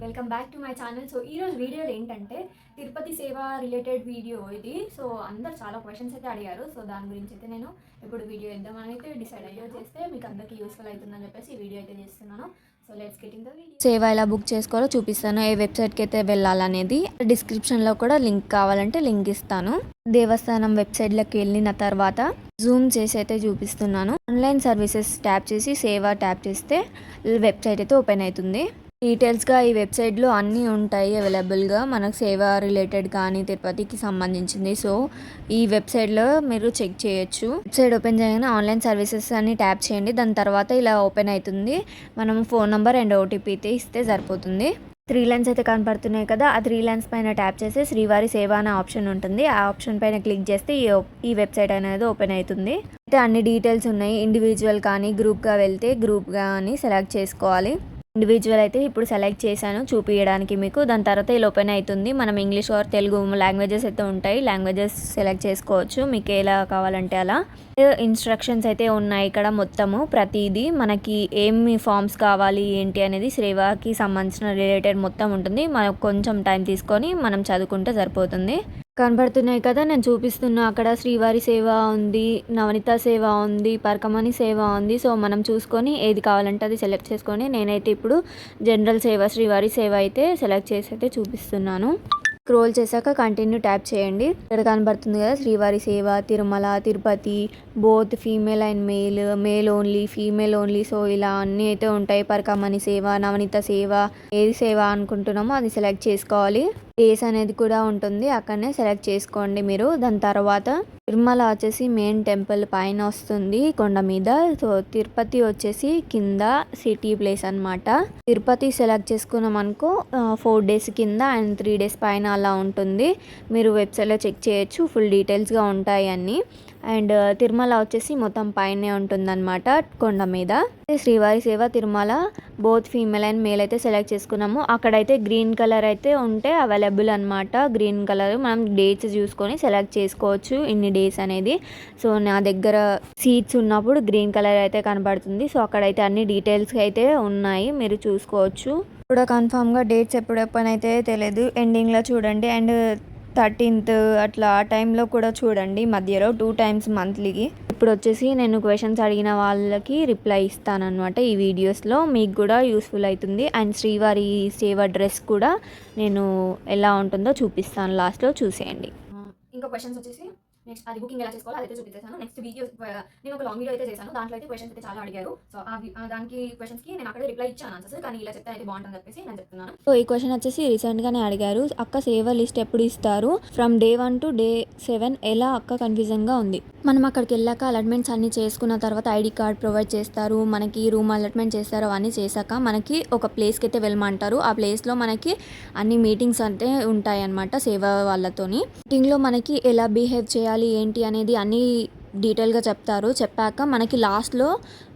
Welcome back to my channel. So ఈరోజు video ఏంటంటే తిరుపతి సేవ రిలేటెడ్ వీడియో ఇది. సో అందరు చాలా క్వశ్చన్స్ అయితే అడిగారు. సో దాని గురించి అయితే నేను ఇప్పుడు వీడియో ఇద్దామని అయితే డిసైడ్ అయ్యో చేస్తే మీకు అందరికీ యూస్ఫుల్ అవుతుందని చెప్పేసి ఈ వీడియో అయితే చేస్తున్నాను. So let's get in the video. సేవ ఎలా బుక్ చేసుకోవాలో చూపిస్తాను, ఏ వెబ్సైట్కి అయితే వెళ్ళాలనేది. డిస్క్రిప్షన్లో కూడా లింక్ కావాలంటే లింక్ ఇస్తాను. దేవస్థానం వెబ్సైట్లోకి వెళ్ళిన తర్వాత జూమ్ చేసి అయితే చూపిస్తున్నాను. ఆన్లైన్ సర్వీసెస్ ట్యాప్ చేసి సేవ ట్యాప్ చేస్తే వెబ్సైట్ అయితే ఓపెన్ అవుతుంది. డీటెయిల్స్గా ఈ వెబ్సైట్లో అన్నీ ఉంటాయి అవైలబుల్గా, మనకు సేవ రిలేటెడ్ కానీ తిరుపతికి సంబంధించింది. సో ఈ వెబ్సైట్లో మీరు చెక్ చేయొచ్చు. వెబ్సైట్ ఓపెన్ చేయగానే ఆన్లైన్ సర్వీసెస్ అని ట్యాప్ చేయండి. దాని తర్వాత ఇలా ఓపెన్ అవుతుంది. మనం ఫోన్ నెంబర్ అండ్ ఓటీపీ అయితే ఇస్తే సరిపోతుంది. 3 లైన్స్ అయితే కనపడుతున్నాయి కదా, ఆ 3 లైన్స్ పైన ట్యాప్ చేసి శ్రీవారి సేవ అనే ఆప్షన్ ఉంటుంది. ఆ ఆప్షన్ పైన క్లిక్ చేస్తే ఈ వెబ్సైట్ అనేది ఓపెన్ అవుతుంది. అయితే అన్ని డీటెయిల్స్ ఉన్నాయి. ఇండివిజువల్ కానీ గ్రూప్గా వెళ్తే గ్రూప్గా అని సెలెక్ట్ చేసుకోవాలి. ఇండివిజువల్ అయితే ఇప్పుడు సెలెక్ట్ చేశాను చూపించడానికి మీకు. దాని తర్వాత ఇలా ఓపెన్ అవుతుంది. మనం ఇంగ్లీష్ ఆర్ తెలుగు లాంగ్వేజెస్ అయితే ఉంటాయి. లాంగ్వేజెస్ సెలెక్ట్ చేసుకోవచ్చు మీకు ఎలా కావాలంటే అలా. ఇన్స్ట్రక్షన్స్ అయితే ఉన్నాయి ఇక్కడ మొత్తము ప్రతిదీ. మనకి ఏమి ఫామ్స్ కావాలి ఏంటి అనేది సేవకి సంబంధించిన రిలేటెడ్ మొత్తం ఉంటుంది. మనకు కొంచెం టైం తీసుకొని మనం చదువుకుంటే సరిపోతుంది. కనబడుతున్నాయి కదా, నేను చూపిస్తున్నా అక్కడ శ్రీవారి సేవ ఉంది, నవనీత సేవ ఉంది, పరకమణి సేవ ఉంది. సో మనం చూసుకొని ఏది కావాలంటే అది సెలెక్ట్ చేసుకొని నేనైతే ఇప్పుడు జనరల్ సేవ శ్రీవారి సేవ అయితే సెలెక్ట్ చేసి అయితే చూపిస్తున్నాను. స్క్రోల్ చేశాక కంటిన్యూ ట్యాప్ చేయండి. ఇక్కడ కనబడుతుంది కదా శ్రీవారి సేవ, Tirumala, Tirupati, both female and male only, female only. So ఇలా అన్నీ అయితే ఉంటాయి. పరకమణి సేవ, నవనీత సేవ, ఏది సేవ అనుకుంటున్నామో అది సెలెక్ట్ చేసుకోవాలి. డేస్ అనేది కూడా ఉంటుంది, అక్కడనే సెలెక్ట్ చేసుకోండి మీరు. దాని తర్వాత తిరుమల వచ్చేసి మెయిన్ టెంపుల్ పైన వస్తుంది కొండ మీద. సో తిరుపతి వచ్చేసి కింద సిటీ ప్లేస్ అనమాట. తిరుపతి సెలెక్ట్ చేసుకున్నాం అనుకో 4 డేస్ కింద అండ్ 3 డేస్ పైన అలా ఉంటుంది. మీరు వెబ్సైట్లో చెక్ చేయొచ్చు, ఫుల్ డీటెయిల్స్గా ఉంటాయి అన్నీ. అండ్ తిరుమల వచ్చేసి మొత్తం పైనే ఉంటుందన్నమాట కొండ మీద. శ్రీవారి సేవ Tirumala both female and male అయితే సెలెక్ట్ చేసుకున్నాము. అక్కడైతే గ్రీన్ కలర్ అయితే ఉంటే అవైలబుల్ అనమాట. గ్రీన్ కలర్ మనం డేట్స్ చూసుకొని సెలెక్ట్ చేసుకోవచ్చు ఇన్ని డేస్ అనేది. సో నా దగ్గర సీట్స్ ఉన్నప్పుడు గ్రీన్ కలర్ అయితే కనబడుతుంది. సో అక్కడైతే అన్ని డీటెయిల్స్ అయితే ఉన్నాయి, మీరు చూసుకోవచ్చు. కూడా కన్ఫామ్గా డేట్స్ ఎప్పుడెప్పుడైతే తెలియదు, ఎండింగ్లో చూడండి. అండ్ 13th అట్లా ఆ టైంలో కూడా చూడండి, మధ్యలో 2 టైమ్స్ మంత్లీకి. ఇప్పుడు వచ్చేసి నేను క్వశ్చన్స్ అడిగిన వాళ్ళకి రిప్లై ఇస్తానన్నమాట ఈ వీడియోస్లో. మీకు కూడా యూస్ఫుల్ అవుతుంది. అండ్ శ్రీవారి సేవ డ్రెస్ కూడా నేను ఎలా ఉంటుందో చూపిస్తాను, లాస్ట్లో చూసేయండి. ఇంకా క్వశ్చన్స్ వచ్చేసి నెక్స్ట్ అది బుకింగ్ ఎలా చేసుకోవాలో అదైతే చూపించేసాను. నెక్స్ట్ వీడియో నేను ఒక లాంగ్ వీడియో అయితే చేశాను. దాంట్లో అయితే క్వశ్చన్స్ అయితే చాలా అడిగారు. సో దానికి క్వశ్చన్స్కి నేను అక్కడ రిప్లై ఇచ్చాను ఆన్సర్స్, కానీ ఇలా చెప్తే అయితే బాగుంటుందని చెప్పేసి నేను చెప్తున్నాను. సో ఈ క్వశ్చన్ వచ్చేసి రీసెంట్గానే అడిగారు, అక్క సేవ లిస్ట్ ఎప్పుడు ఇస్తారు, ఫ్రమ్ డే 1 to day 7 ఎలా అక్క, కన్ఫ్యూజన్గా ఉంది. మనం అక్కడికి వెళ్ళాక అలాట్మెంట్స్ అన్ని చేసుకున్న తర్వాత ఐడి కార్డ్ ప్రొవైడ్ చేస్తారు, మనకి రూమ్ అలాట్మెంట్ చేస్తారు. అవన్నీ చేశాక మనకి ఒక ప్లేస్కి అయితే వెళ్ళమంటారు. ఆ ప్లేస్లో మనకి అన్ని మీటింగ్స్ అంటే ఉంటాయి అన్నమాట సేవ వాళ్ళతోని. మీటింగ్లో మనకి ఎలా బిహేవ్ చేయాలి ఏంటి అనేది అన్నీ డీటెయిల్గా చెప్తారు. చెప్పాక మనకి లాస్ట్లో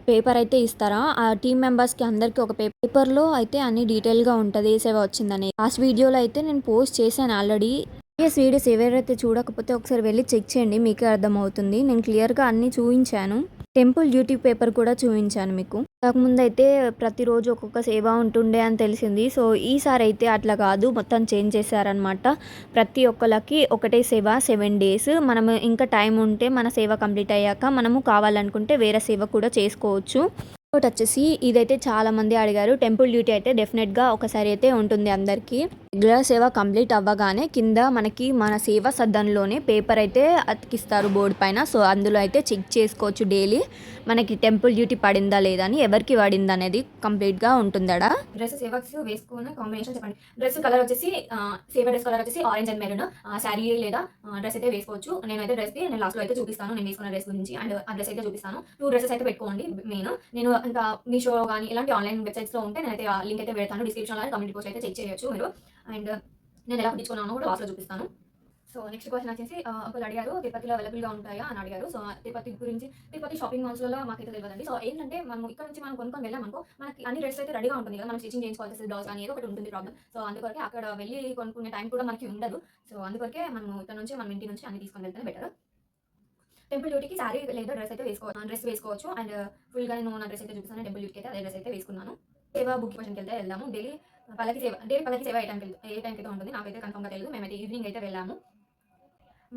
పేపర్ అయితే ఇస్తారా, ఆ టీమ్ మెంబర్స్కి అందరికీ ఒక పేపర్లో అయితే అన్ని డీటెయిల్గా ఉంటుంది ఏ సేవ వచ్చిందని. లాస్ట్ వీడియోలో అయితే నేను పోస్ట్ చేశాను ఆల్రెడీ. వీడియోస్ ఎవరైతే చూడకపోతే ఒకసారి వెళ్ళి చెక్ చేయండి, మీకే అర్థమవుతుంది. నేను క్లియర్గా అన్నీ చూపించాను. టెంపుల్ డ్యూటీ పేపర్ కూడా చూపించాను మీకు. కాకముందు అయితే ప్రతిరోజు ఒక్కొక్క సేవ ఉంటుండే అని తెలిసింది. సో ఈసారి అయితే అట్లా కాదు, మొత్తం చేంజ్ చేశారనమాట. ప్రతి ఒక్కరికి ఒకటే సేవ 7 days. మనము ఇంకా టైం ఉంటే మన సేవ కంప్లీట్ అయ్యాక మనము కావాలనుకుంటే వేరే సేవ కూడా చేసుకోవచ్చు. ఇంకోటి వచ్చేసి ఇదైతే చాలా మంది అడిగారు, టెంపుల్ డ్యూటీ అయితే డెఫినెట్గా ఒకసారి అయితే ఉంటుంది అందరికీ. రెగ్యులర్ సేవ కంప్లీట్ అవ్వగానే కింద మనకి మన సేవ సదన్లోనే పేపర్ అయితే అతికిస్తారు బోర్డు పైన. సో అందులో అయితే చెక్ చేసుకోవచ్చు డైలీ మనకి టెంపుల్ డ్యూటీ పడిందా లేదా అని, ఎవరికి పడింది అనేది కంప్లీట్గా ఉంటుందా. డ్రెస్ సేవక్స్ వేసుకున్న కాంబినేషన్ చెప్పండి. డ్రెస్ కలర్ వచ్చేసి సేవ డ్రెస్ కలర్ వచ్చేసి ఆరెంజ్ అండ్ మెరూన్. శారీ లేదా డ్రెస్ అయితే వేసుకోవచ్చు. నేనైతే డ్రెస్కి నేను లాస్ట్లో అయితే చూపిస్తాను నేను వేసుకున్న డ్రెస్ గురించి. అండ్ ఆ డ్రెస్ అయితే చూపిస్తాను. 2 డ్రెస్సెస్ అయితే పెట్టుకోండి మెయిన్. నేను ఇంకా మీషో కానీ ఇలాంటి ఆన్లైన్ వెబ్సైట్స్లో ఉంటే నేనైతే లింక్ అయితే పెడతాను డిస్క్రిప్షన్లో, కమ్యూనిటీ పోస్ట్ అయితే చెక్ చేయొచ్చు మీరు. అండ్ నేను ఎలా కుట్టించుకున్నాను కూడా లాస్ట్లో చూపిస్తాను. సో నెక్స్ట్ క్వశ్చన్ వచ్చేసి ఒకరు అడిగారు తిరుపతిలో అవైలబుల్గా ఉంటాయా అని అడిగారు. సో తిరుపతి గురించి, తిరుపతి షాపింగ్ మాల్స్లో మాకైతే తెలియదండి. సో ఏంటంటే మనం ఇక్కడ నుంచి మనం కొనుక్కొని వెళ్ళామనుకో మనకి అన్ని డ్రెస్ అయితే రెడీగా ఉంటుంది కదా, మనం స్టిచింగ్ చేయించుకోవాల్సి బ్లౌజ్ కానీ ఏదో ఒకటి ఉంటుంది ప్రాబ్లం. సో అందుకొరకే అక్కడ వెళ్ళి కొనుక్కునే టైం కూడా మనకి ఉండదు. సో అందుకొరకే మనం ఇక్కడ నుంచి మనం ఇంటి నుంచి అన్ని తీసుకొని వెళ్తేనే బెటర్. టెంపుల్ డ్యూటీకి శారీ లేదా డ్రెస్ అయితే డ్రెస్ వేసుకోవచ్చు. అండ్ ఫుల్గా నేను నా డ్రెస్ అయితే చూపిస్తాను. టెంపుల్ డ్యూటీకి అయితే అదే డ్రెస్ అయితే వేసుకున్నాను. సేవ బుక్ క్వశ్చన్కి వెళ్దాము. డైలీ పల్లకి సేవ ఏ టైంకి అయితే ఉంటుంది నాకైతే కన్ఫర్మ్గా తెలియదు. మేమైతే ఈవినింగ్ అయితే వెళ్ళాము.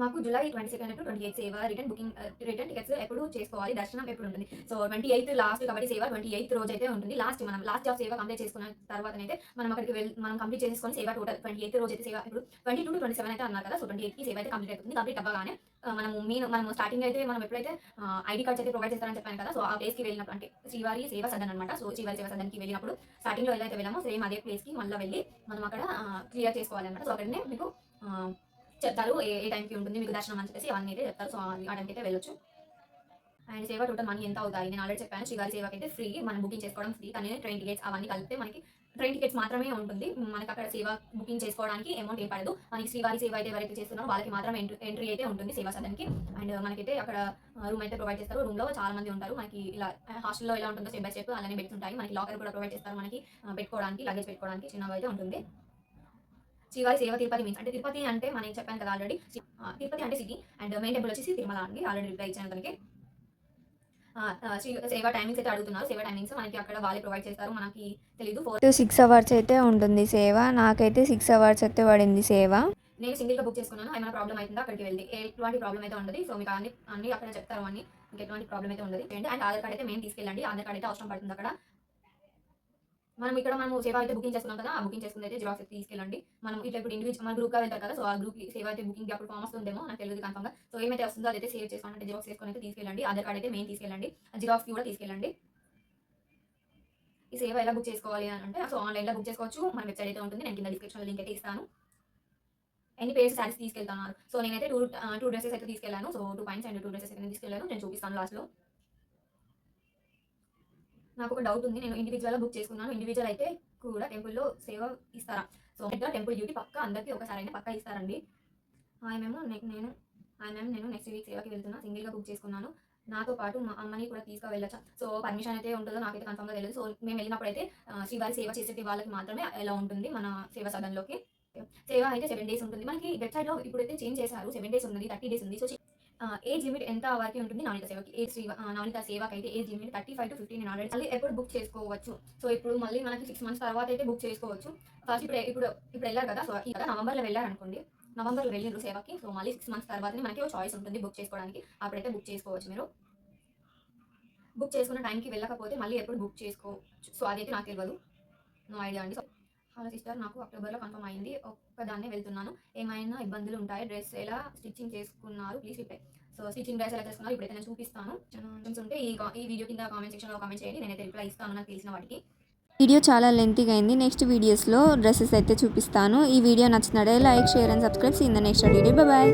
మాకు జూలై 22 టు 28 సేవ రిటర్న్ టికెట్స్ ఎప్పుడు చేసుకోవాలి, దర్శనం ఎప్పుడు ఉంటుంది. సో 28 లాస్ట్ కాబట్టి సేవ 28 రోజు అయితే ఉంటుంది. లాస్ట్ ఆఫ్ సేవ కంప్లీట్ చేసుకున్న తర్వాతనైతే మనం కంప్లీట్ చేసుకొని సేవ టోటల్ 28 రోజు అయితే సేవ ఇప్పుడు 22 టు 27 అయితే అన్నారు కదా. సో 28కి సేవ అయితే కంప్లీట్ అవుతుంది. కంప్లీట్ అవ్వగానే మనం స్టార్టింగ్ అయితే మనం ఎప్పుడైతే ఐడి కార్డ్స్ అయితే ప్రొవైడ్ చేస్తారని చెప్పాను కదా. సో ఆ ప్లేస్కి వెళ్ళినప్పుడు అంటే శ్రీవారి సేవ సదన్ అనమాట. సో శ్రీవారి సేవ సదన్కి వెళ్ళినప్పుడు స్టార్టింగ్లో ఎలా అయితే వెళ్ళామో సేమ్ అదే ప్లేస్కి మళ్ళీ వెళ్ళి మనం అక్కడ క్లియర్ చేసుకోవాలన్నమాట. సో అక్కడనే మీకు చెప్తారు ఏ టైంకి ఉంటుంది మీకు దర్శనం అని చెప్పేసి అవన్నీ అయితే చెప్తారు. సో ఆ టైంకి అయితే వెళ్ళొచ్చు. అండ్ సేవ టోటల్ మనీ ఎంత అవుతాయి నేను ఆల్రెడీ చెప్పాను. శ్రీవారి సేవకి అయితే ఫ్రీ, మనం బుకింగ్ చేసుకోవడం ఫ్రీ. కానీ ట్రైన్ టికెట్స్ అవన్నీ కలిపితే మనకి ట్రైన్ టికెట్స్ మాత్రమే ఉంటుంది. మనకి అక్కడ సేవ బుకింగ్ చేసుకోవడానికి అమౌంట్ ఏం పడదు. మనకి శ్రీవారి సేవ అయితే ఎవరైతే చేస్తున్నారో వాళ్ళకి మాత్రం ఎంట్రీ అయితే ఉంటుంది సేవా సదన్కి. అండ్ మనకైతే అక్కడ రూమ్ అయితే ప్రొవైడ్ చేస్తారు. రూమ్లో చాలా మంది ఉంటారు. మనకి ఇలా హాస్టల్లో ఎలా ఉంటుందో స్టెప్ బై స్టెప్ అలానే బెడ్స్ ఉంటాయి. మనకి లాకర్ కూడా ప్రొవైడ్ చేస్తారు. మనకి పెట్టుకోవడానికి లగేజ్ పెట్టుకోవడానికి చిన్నగా అయితే ఉంటుంది. శ్రీవారి సేవ తిరుపతి మీన్స్ అంటే తిరుపతి అంటే మనం చెప్పాను కదా ఆల్రెడీ. తిరుపతి అంటే సిటీ అండ్ మెయిన్ టెంపుల్ వచ్చేసి తిరుమల అండి. ఆల్రెడీ రిప్లై ఇచ్చాను దానికి. సేవ టైమింగ్స్ అయితే అడుగుతున్నారు. సేవ టైమింగ్స్ మనకి అక్కడ వాళ్ళే ప్రొవైడ్ చేస్తారు. మనకి తెలీదు 4 to 6 hours అయితే ఉంటుంది సేవ. నాకైతే 6 hours అయితే పడింది సేవ. నేను సింగిల్గా బుక్ చేసుకున్నాను. ఏమైనా ప్రాబ్లం అవుతుందో అక్కడికి వెళ్ళి ఎటువంటి ప్రాబ్లం అయితే ఉండదు. సో మీకు అన్ని అక్కడ చెప్తారు. మీకు ఎటువంటి ప్రాబ్లం అయితే ఉండదు. అండ్ ఆధార్ కార్డ్ అయితే మెయిన్ తీసుకెళ్ళండి. ఆధార్ కార్డ్ అయితే అవసరం పడుతుంది అక్కడ. మనం సేవ అయితే బుకింగ్ చేసుకున్నాం కదా. ఆ బుకింగ్ చేసుకుంది అయితే జిరాక్స్ అయితే తీసుకెళ్ళండి. మనం ఇట్లా ఇప్పుడు ఇండివిజువల్ మన గ్రూప్గా వెళ్తారు కదా. సో ఆ గ్రూప్ సేవ అయితే బుకింగ్ అప్పుడు ఫామ్ వస్తుందేమో నాకు తెలియదు కన్ఫర్మ్గా. సో ఏమైతే వస్తుందో అదైతే సేవ్ చేసుకోండి. అంటే జిరాక్స్ చేసుకొని అయితే తీసుకెళ్ళండి. ఆధార్ కార్డ్ అయితే మెయిన్ తీసుకెళ్ళండి. జిరాక్స్ కూడా తీసుకెళ్ళండి. ఈ సేవ ఎలా బుక్ చేసుకోవాలి అంటే సో ఆన్లైన్లో బుక్ చేసుకోవచ్చు. మన వెబ్సైట్ అయితే ఉంటుంది. నేను కింద డిస్క్రిప్షన్లో లింక్ అయితే ఇస్తాను. ఎన్ని పేర్స్ శారీస్ తీసుకెళ్తున్నారు. సో నేనైతే టూ డ్రెస్సెస్ అయితే తీసుకెళ్ళాను. సో 2 పాయింట్స్ అండ్ 2 డ్రెస్సెస్ అయితే తీసుకెళ్ళాను. నేను చూపిస్తాను లాస్ట్లో. నాకు ఒక డౌట్ ఉంది. నేను ఇండివిజువల్గా బుక్ చేసుకున్నాను. ఇండివిజువల్ అయితే కూడా టెంపుల్లో సేవ ఇస్తారా? సో టెంపుల్ డ్యూటీ పక్క అందరికీ ఒకసారి అయినా పక్క ఇస్తారండి. నేను నెక్స్ట్ వీక్ సేవకి వెళ్తున్నా. సింగిల్గా బుక్ చేసుకున్నాను. నాతో పాటు మా అమ్మని కూడా తీసుకువెళ్ళచ్చా? సో పర్మిషన్ అయితే ఉంటుందో నాకైతే కన్ఫర్మ్గా తెలియదు. సో మేము వెళ్ళినప్పుడు అయితే శ్రీవారి సేవ చేసే వాళ్ళకి మాత్రమే ఎలా ఉంటుంది మన సేవ సదన్లోకి. సేవ అయితే 7 days ఉంటుంది. మనకి వెబ్సైట్లో ఇప్పుడైతే చేంజ్ చేశారు. 7 days ఉంది, 30 days ఉంది. సో ఏజ్ లిమిట్ ఎంత వరకు ఉంటుంది నవనీత సేవకి? నవనీత సేవకి అయితే ఏజ్ లిమిట్ 35 to 50 నేను ఆల్రెడీ మళ్ళీ ఎప్పుడు బుక్ చేసుకోవచ్చు. సో ఇప్పుడు మళ్ళీ మనకి 6 months తర్వాత అయితే బుక్ చేసుకోవచ్చు. ఫస్ట్ ఇప్పుడు వెళ్ళారు కదా. సో ఇక్కడ నవంబర్లో వెళ్ళారనుకోండి. నవంబర్లో వెళ్ళిండ్రు సేవకి. సో మళ్ళీ 6 months తర్వాతనే మనకి ఒక చాయిస్ ఉంటుంది బుక్ చేసుకోవడానికి. అప్పుడైతే బుక్ చేసుకోవచ్చు. మీరు బుక్ చేసుకున్న టైంకి వెళ్ళకపోతే మళ్ళీ ఎప్పుడు బుక్ చేసుకోవచ్చు. సో అదైతే నాకు తెలియదు, నో ఐడియా అండి. హలో సిస్టర్, నాకు అక్టోబర్లో కన్ఫర్మ్ అయింది. ఒక్కదాన్నే వెళ్తున్నాను. ఏమైనా ఇబ్బందులు ఉంటాయి? డ్రెస్ ఎలా స్టిచ్చింగ్ చేసుకున్నారు? Please reply. So stitching dress ఎలా చేసుకున్నారు ఇప్పుడైతే నేను చూపిస్తాను. ఉంటే ఈ వీడియో కింద కామెంట్ సెక్షన్లో కామెంట్ చేయండి. నేనైతే రిప్లై ఇస్తాను నాకు తెలిసిన వాటికి. వీడియో చాలా లెంతీగా అయింది. నెక్స్ట్ వీడియోస్లో డ్రెస్సెస్ అయితే చూపిస్తాను. ఈ వీడియో నచ్చినట్లయితే like, share and subscribe. In the next video. Bye.